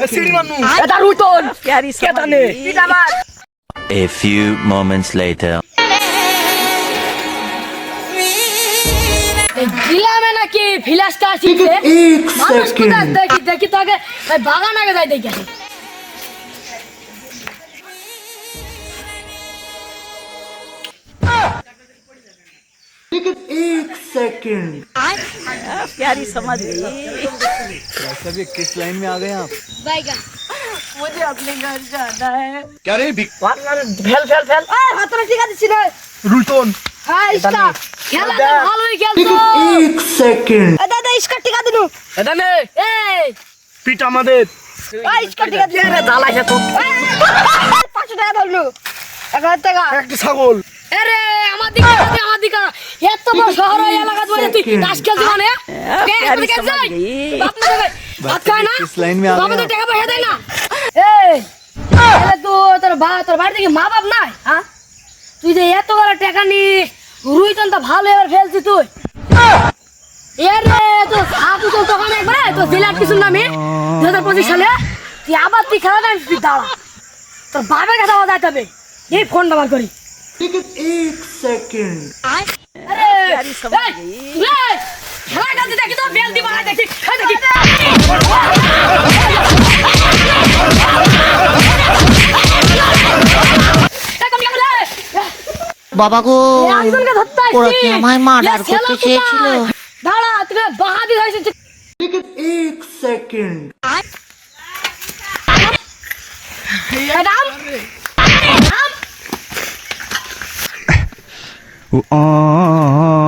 A few moments later. গিলামে নাকি ফিলাসটা আসিছে মানুষ কোথায় দেখি তো আগে বাগান আগে যাই দেখি আসি एक सेकंड प्यारी समझ गई सभी किस लाइन में आ गए आप বাইগান मुझे अपने घर जाना है क्या रे ফেল হাতরে টিকা দিছি রে रुलटोन হ্যাঁ ইসকা খেলা তো ভালোই খেলছো एक सेकंड দাদা ইসকা টিকা দিনু এটা নে এই পিট আমাদের ইসকা টিকা দিন রে জ্বালাইছে তো 500 টাকা ধরলু 1000 টাকা একটা ছাগল আরে আমার দিকে এত বড় শহর ওই এলাকা ধরে তুই তাস খেলছিস মানে प्यारी समझ गई বাপ না দেবে ভাত খায় না किस लाइन में आ বাবা गए তো आप? টাকা পয়সা দেয় না এই তাহলে তো তোর বাড়ি থেকে মা বাপ নাই হ্যাঁ তুই যে এত বড় টাকা নি রুইতন তো ভালো এবার ফেলছিস তুই এর রে তো আপু তো তখন একবার তো জেলার কিছু নামে 2025 সালে তুই আবার তুই খেলা না তুই দাঁড়া তোর বাবার কাছে আওয়াজ আইতে হবে এই ফোন ব্যবহার করি एक सेकंड प्यारी समझ गई খেলা খেলতে দেখি তো বেল দিবা না দেখি দেখি বাবা গো একজনকে ধরতে আসছি ওরা কি আমায় মার্ডার করতে চেয়েছিল দাঁড়া তুমি বাহাদি হয়েছে एक सेकंड ম্যাডাম आ